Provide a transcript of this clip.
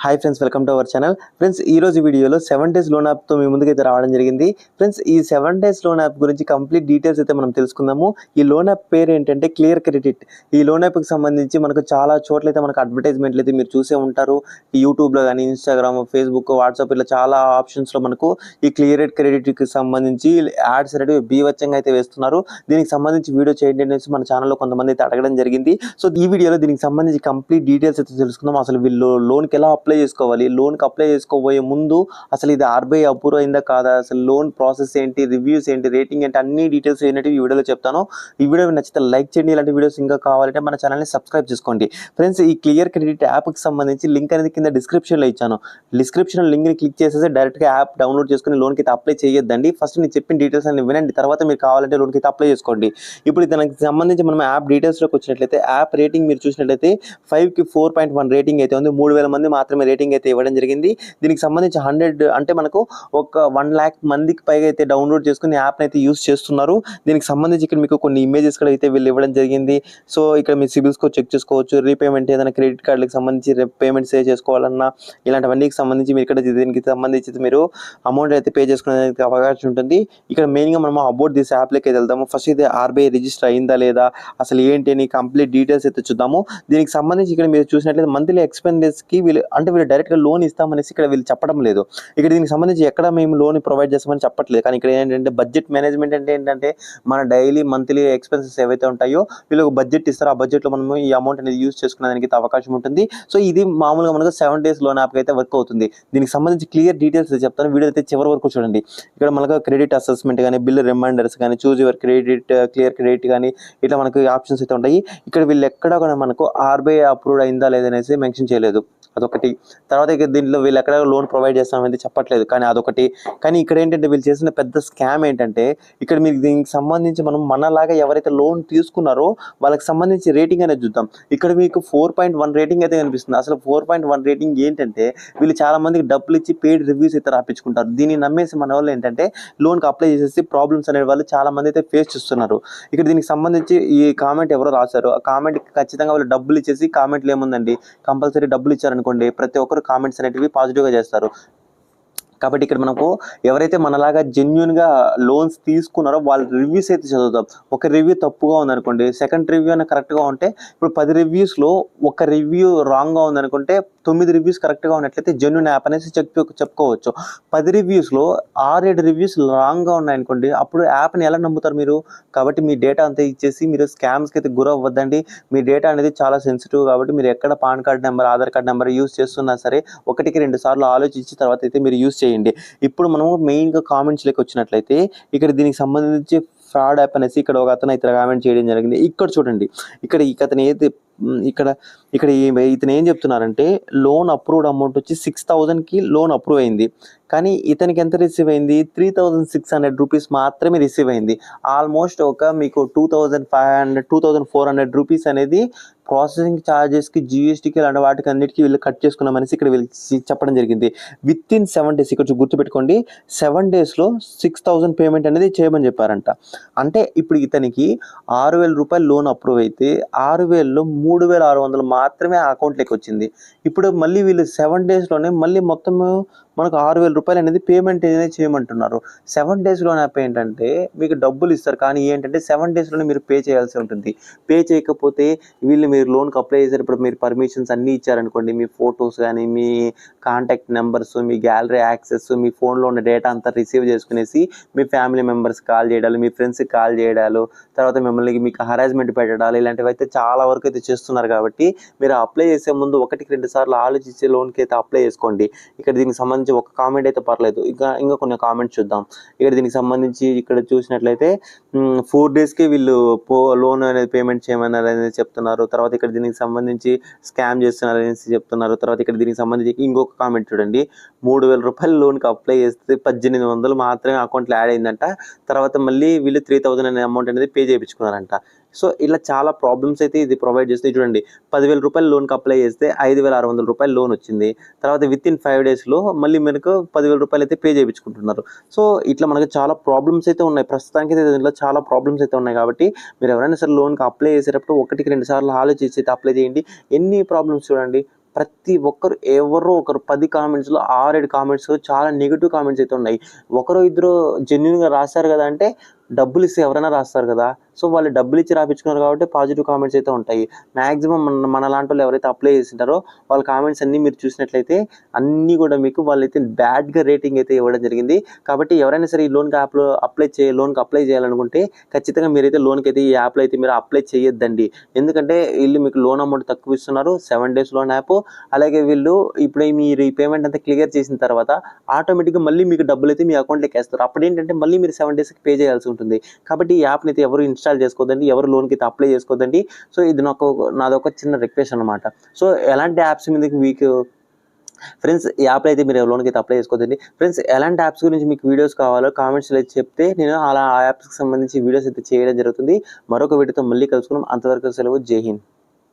Hi friends, welcome to our channel. Friends, ఈ రోజు వీడియోలో 7 డేస్ లోన్ యాప్తో మీ ముందుకైతే రావడం జరిగింది. ఫ్రెండ్స్, ఈ 7 డేస్ లోన్ యాప్ గురించి కంప్లీట్ డీటెయిల్స్ అయితే మనం తెలుసుకుందాము. ఈ లోన్ యాప్ పేరు ఏంటంటే క్లియర్ క్రెడిట్. ఈ లోన్ యాప్కి సంబంధించి మనకు చాలా చోట్ల అయితే మనకు అడ్వర్టైజ్మెంట్లు అయితే మీరు చూసే ఉంటారు. యూట్యూబ్లో కానీ, ఇన్స్టాగ్రామ్, ఫేస్బుక్, వాట్సాప్ ఇలా చాలా ఆప్షన్స్లో మనకు ఈ క్లియర్ క్రెడిట్కి సంబంధించి యాడ్స్ అనేవి బీవచ్చంగా అయితే వేస్తున్నారు. దీనికి సంబంధించి వీడియో చేయండి అనేసి మన ఛానల్లో కొంతమంది అయితే అడగడం జరిగింది. సో ఈ వీడియోలో దీనికి సంబంధించి కంప్లీట్ డీటెయిల్స్ అయితే తెలుసుకుందాం. అసలు వీళ్ళు లోన్కి ఎలా అప్లై చేసుకోవాలి, లోన్కి అప్లై చేసుకోబోయే ముందు అసలు ఇది ఆర్బీఐ అప్రూవ్ అయిందా కాదా, అసలు లోన్ ప్రాసెస్ ఏంటి, రివ్యూస్ ఏంటి, రేటింగ్ ఏంటి, అన్ని డీటెయిల్స్ ఏంటి ఈ వీడియోలో చెప్తాను. ఈ వీడియో నచ్చితే లైక్ చేయండి. ఇలాంటి వీడియోస్ ఇంకా కావాలంటే మన ఛానల్ని సబ్స్క్రైబ్ చేసుకోండి. ఫ్రెండ్స్, ఈ క్లియర్ క్రెడిట్ యాప్కి సంబంధించి లింక్ అనేది కింద డిస్క్రిప్షన్లో ఇచ్చాను. డిస్క్రిప్షన్ లింక్ని క్లిక్ చేసేసి డైరెక్ట్గా యాప్ డౌన్లోడ్ చేసుకుని లోన్కి అయితే అప్లై చేయొద్దండి. ఫస్ట్ నేను చెప్పిన డీటెయిల్స్ అన్ని వినండి, తర్వాత మీరు కావాలంటే లోన్కి అయితే అప్లై చేసుకోండి. ఇప్పుడు దానికి సంబంధించి మనం యాప్ డీటెయిల్స్లోకి వచ్చినట్లయితే యాప్ రేటింగ్ మీరు చూసినట్లయితే 5కి 4.1 రేటింగ్ అయితే ఉంది. 3000 మంది మాత్రమే రేటింగ్ అయితే ఇవ్వడం జరిగింది. దీనికి సంబంధించి 100 అంటే మనకు ఒక 1 lakh మందికి పైగా అయితే డౌన్లోడ్ చేసుకుని యాప్ని అయితే యూస్ చేస్తున్నారు. దీనికి సంబంధించి ఇక్కడ మీకు కొన్ని ఇమేజెస్ కూడా అయితే వీళ్ళు ఇవ్వడం జరిగింది. సో ఇక్కడ మీ సిబిల్ స్కోర్ చెక్ చేసుకోవచ్చు. రీపేమెంట్ ఏదైనా క్రెడిట్ కార్డులకు సంబంధించి పేమెంట్ సేవ్ చేసుకోవాలన్నా ఇలాంటివన్నీకి సంబంధించి మీరు ఇక్కడ దీనికి సంబంధించి మీరు అమౌంట్ అయితే పే చేసుకునేందుకు అవకాశం ఉంటుంది. ఇక్కడ మెయిన్గా మనం అబౌట్ దిస్ యాప్లోకి అయితే వెళ్తాము. ఫస్ట్ ఇది ఆర్బీఐ రిజిస్టర్ అయిందా లేదా, అసలు ఏంటి అని కంప్లీట్ డీటెయిల్స్ అయితే చూద్దాము. దీనికి సంబంధించి ఇక్కడ మీరు చూసినట్లయితే మంత్లీ ఎక్స్పెన్సెస్కి వీళ్ళు డైరెక్ట్గా లోన్ ఇస్తామనేసి ఇక్కడ వీళ్ళు చెప్పడం లేదు. ఇక్కడ దీనికి సంబంధించి ఎక్కడ మేము లోన్ ప్రొవైడ్ చేస్తామని చెప్పట్లేదు. కానీ ఇక్కడ ఏంటంటే బడ్జెట్ మేనేజ్మెంట్ అంటే ఏంటంటే మన డైలీ మంత్లీ ఎక్స్పెన్సెస్ ఏవైతే ఉంటాయో వీళ్ళు ఒక బడ్జెట్ ఇస్తారు. ఆ బడ్జెట్లో మనము ఈ అమౌంట్ అనేది యూజ్ చేసుకునేదానికి అవకాశం ఉంటుంది. సో ఇది మామూలుగా మనకు 7 డేస్ లోన్ యాప్ అయితే వర్క్ అవుతుంది. దీనికి సంబంధించి క్లియర్ డీటెయిల్స్ చెప్తాను. వీడియో అయితే చివరి వరకు చూడండి. ఇక్కడ మనకు క్రెడిట్ అసెస్మెంట్ కానీ, బిల్ రిమైండర్స్ కానీ, choose your credit, clear credit కానీ ఇట్లా మనకు ఆప్షన్స్ అయితే ఉంటాయి. ఇక్కడ వీళ్ళు ఎక్కడ కూడా మనకు ఆర్బీఐ అప్రూవ్డ్ అయిందా లేదనేసి మెన్షన్ చేయలేదు. అదొకటి. తర్వాత ఇక దీంట్లో వీళ్ళు ఎక్కడ లోన్ ప్రొవైడ్ చేస్తామనేది చెప్పట్లేదు. కానీ అదొకటి. కానీ ఇక్కడ ఏంటంటే వీళ్ళు చేసిన పెద్ద స్కామ్ ఏంటంటే ఇక్కడ మీకు దీనికి సంబంధించి మనం మనలాగా ఎవరైతే లోన్ తీసుకున్నారో వాళ్ళకి సంబంధించి రేటింగ్ అనేది చూద్దాం. ఇక్కడ మీకు 4.1 రేటింగ్ అయితే కనిపిస్తుంది. అసలు 4.1 రేటింగ్ ఏంటంటే వీళ్ళు చాలా మందికి డబ్బులు ఇచ్చి పెయిడ్ రివ్యూస్ అయితే రాపించుకుంటారు. దీన్ని నమ్మేసి మన వాళ్ళు ఏంటంటే లోన్కి అప్లై చేసేసి ప్రాబ్లమ్స్ అనే వాళ్ళు చాలా మంది అయితే ఫేస్ చేస్తున్నారు. ఇక్కడ దీనికి సంబంధించి ఈ కామెంట్ ఎవరో రాశారు. ఆ కామెంట్కి ఖచ్చితంగా వాళ్ళు డబ్బులు ఇచ్చేసి కామెంట్లు ఏముందండి, కంపల్సరీ డబ్బులు ఇచ్చారనుకోండి ప్రతి ఒక్కరు కామెంట్స్ అనేటివి పాజిటివ్గా చేస్తారు. కాబట్టి ఇక్కడ మనకు ఎవరైతే మనలాగా జెన్యున్గా లోన్స్ తీసుకున్నారో వాళ్ళ రివ్యూస్ అయితే చదువుతాం. ఒక రివ్యూ తప్పుగా ఉందనుకోండి, సెకండ్ రివ్యూ అయినా కరెక్ట్గా ఉంటే, ఇప్పుడు 10 రివ్యూస్లో ఒక రివ్యూ రాంగ్గా ఉందనుకుంటే 9 రివ్యూస్ కరెక్ట్గా ఉన్నట్లయితే జెన్యున్ యాప్ అనేసి చెప్పుకోవచ్చు. 10 రివ్యూస్లో 6-7 రివ్యూస్ రాంగ్గా ఉన్నాయనుకోండి, అప్పుడు యాప్ని ఎలా నమ్ముతారు మీరు? కాబట్టి మీ డేటా అంతా ఇచ్చేసి మీరు స్కామ్స్కి అయితే గురవ్వద్దండి. మీ డేటా అనేది చాలా సెన్సిటివ్. కాబట్టి మీరు ఎక్కడ pan card number, Aadhaar card number use చేస్తున్నా సరే 1-2 సార్లు ఆలోచించి తర్వాత అయితే మీరు యూస్ చేయండి. ఇప్పుడు మనము మెయిన్గా కామెంట్స్లోకి వచ్చినట్లయితే ఇక్కడ దీనికి సంబంధించి ఫ్రాడ్ యాప్ అనేసి ఇక్కడ ఒక అతను అయితే కామెంట్ చేయడం జరిగింది. ఇక్కడ చూడండి, ఇక్కడ ఇతను ఏది ఇక్కడ ఇతను ఏం చెప్తున్నారంటే లోన్ అప్రూవ్డ్ అమౌంట్ వచ్చి 6000కి లోన్ అప్రూవ్ అయింది. కానీ ఇతనికి ఎంత రిసీవ్ అయింది? 3600 రూపీస్ మాత్రమే రిసీవ్ అయింది. ఆల్మోస్ట్ ఒక మీకు 2500 2400 రూపీస్ అనేది ప్రాసెసింగ్ ఛార్జెస్కి, జిఎస్టీకి ఇలాంటి వాటికి అన్నిటికీ వీళ్ళు కట్ చేసుకున్నామనేసి ఇక్కడ వీళ్ళు చెప్పడం జరిగింది. విత్ ఇన్ 7 డేస్, ఇక్కడ గుర్తుపెట్టుకోండి, 7 డేస్లో 6000 పేమెంట్ అనేది చేయమని చెప్పారంట. అంటే ఇప్పుడు ఇతనికి 6000 రూపాయలు లోన్ అప్రూవ్ అయితే 6000లో 3600 మాత్రమే ఆ అకౌంట్లోకి వచ్చింది. ఇప్పుడు మళ్ళీ వీళ్ళు 7 డేస్లోనే మళ్ళీ మొత్తము మనకు 6000 రూపాయలు అనేది పేమెంట్ అనేది చేయమంటున్నారు. 7 డేస్ లోన్ యాప్ ఏంటంటే మీకు డబ్బులు ఇస్తారు, కానీ ఏంటంటే 7 డేస్లోనే మీరు పే చేయాల్సి ఉంటుంది. పే చేయకపోతే వీళ్ళు మీరు లోన్కి అప్లై చేసేటప్పుడు మీరు పర్మిషన్స్ అన్నీ ఇచ్చారనుకోండి, మీ ఫొటోస్ కానీ, మీ కాంటాక్ట్ నెంబర్స్, మీ గ్యాలరీ యాక్సెస్, మీ ఫోన్లో ఉన్న డేటా అంతా రిసీవ్ చేసుకునేసి మీ ఫ్యామిలీ మెంబర్స్ కాల్ చేయడాలు, మీ ఫ్రెండ్స్కి కాల్ చేయడాలు, తర్వాత మిమ్మల్ని మీకు హరాస్మెంట్ పెట్టడాలు, ఇలాంటివి అయితే చాలా వరకు అయితే చేస్తున్నారు. కాబట్టి మీరు అప్లై చేసే ముందు 1-2 సార్లు ఆలోచించి లోన్కి అయితే అప్లై చేసుకోండి. ఇక్కడ దీనికి సంబంధించి ఒక కామెంట్ అయితే పర్లేదు. ఇంకా కొన్ని కామెంట్స్ చూద్దాం. ఇక్కడ దీనికి సంబంధించి ఇక్కడ చూసినట్లయితే 4 డేస్కి వీళ్ళు లోన్ అనేది పేమెంట్ చేయమన్నారు అనేది చెప్తున్నారు. తర్వాత ఇక్కడ దీనికి సంబంధించి స్కామ్ చేస్తున్నారు అనేసి చెప్తున్నారు. తర్వాత ఇక్కడ దీనికి సంబంధించి ఇంకొక కామెంట్ చూడండి, 3000 రూపాయలు లోన్కి అప్లై చేస్తే 1800 మాత్రమే అకౌంట్లో యాడ్ అయిందంట. తర్వాత మళ్ళీ వీళ్ళు 3000 అనే అమౌంట్ అనేది పే చేయించుకున్నారంట. సో ఇలా చాలా ప్రాబ్లమ్స్ అయితే ఇది ప్రొవైడ్ చేస్తే చూడండి, 10,000 రూపాయలు లోన్కి అప్లై చేస్తే 5600 రూపాయలు లోన్ వచ్చింది. తర్వాత విత్ ఇన్ 5 డేస్లో మళ్ళీ మనకు 10,000 రూపాయలు అయితే పే చేయించుకుంటున్నారు. సో ఇట్లా మనకు చాలా ప్రాబ్లమ్స్ అయితే ఉన్నాయి. ప్రస్తుతానికి అయితే దీంట్లో చాలా ప్రాబ్లమ్స్ అయితే ఉన్నాయి. కాబట్టి మీరు ఎవరైనా సరే లోన్కి అప్లై చేసేటప్పుడు 1-2 సార్లు ఆలోచించి అయితే అప్లై చేయండి. ఎన్ని ప్రాబ్లమ్స్ చూడండి, ప్రతి ఒక్కరు ఎవరో ఒకరు 10 కామెంట్స్‌లో 6, 7 కామెంట్స్ చాలా నెగెటివ్ కామెంట్స్ అయితే ఉన్నాయి. ఒకరో ఇద్దరో జెన్యూన్‌గా రాసారు కదా అంటే డబ్బులిస్తే ఎవరైనా రాస్తారు కదా! సో, వాళ్ళు డబ్బులిచ్చి రాపిచ్చుకున్నారు కాబట్టి పాజిటివ్ కామెంట్స్ అయితే ఉంటాయి. మాక్సిమం మనలాంటోళ్ళు ఎవరైతే అప్లై చేసుంటారో వాళ్ళ కామెంట్స్ అన్నీ మీరు చూసినట్లయితే అన్నీ కూడా మీకు వాళ్ళైతే బ్యాడ్‌గా రేటింగ్ అయితే ఇవ్వడం జరిగింది. కాబట్టి ఎవరైనా సరే ఈ లోన్‌కి లోన్‌కి అప్లై చేయాలనుకుంటే ఖచ్చితంగా మీరైతే లోన్‌కైతే ఈ యాప్‌లో అయితే మీరు అప్లై చేయొద్దండి. ఎందుకంటే వీళ్ళు మీకు లోన్ అమౌంట్ తక్కువ ఇస్తున్నారు. 7 డేస్ లోన్ యాప్. అలాగే వీళ్ళు ఇప్పుడు మీరు ఈ పేమెంట్ అంతా క్లియర్ చేసిన తర్వాత ఆటోమేటిక్‌గా మళ్ళీ మీకు డబ్బులైతే మీ అకౌంట్‌లోకి ఏస్తారు. అప్పుడేంటంటే మళ్ళీ మీరు 7 డేస్‌కి పే చేయాల్సి ఉంటుంది. కాబట్టి ఈ యాప్‌ని అయితే ఎవరు ఇన్‌స్టాల్ చేసుకోవద్దండి. ఎవరు లోన్‌కి అయితే అప్లై చేసుకోవద్దండి. సో, ఇది నాదొక చిన్న రిక్వెస్ట్ అన్నమాట. సో, ఎలాంటి యాప్స్ మీదకి మీకు ఫ్రెండ్స్ ఈ యాప్‌లో అయితే మీరు లోన్‌కి అయితే అప్లై చేసుకోవద్దండి. ఫ్రెండ్స్ ఎలాంటి యాప్స్ గురించి మీకు వీడియోస్ కావాలో కామెంట్స్‌లో అయితే చెప్తే నేను ఆ యాప్స్‌కి సంబంధించి వీడియోస్ అయితే చేయడం జరుగుతుంది. మరొక వీడియోతో మళ్ళీ కలుసుకుందాం. అంతవరకు సెలవు. జై హింద్.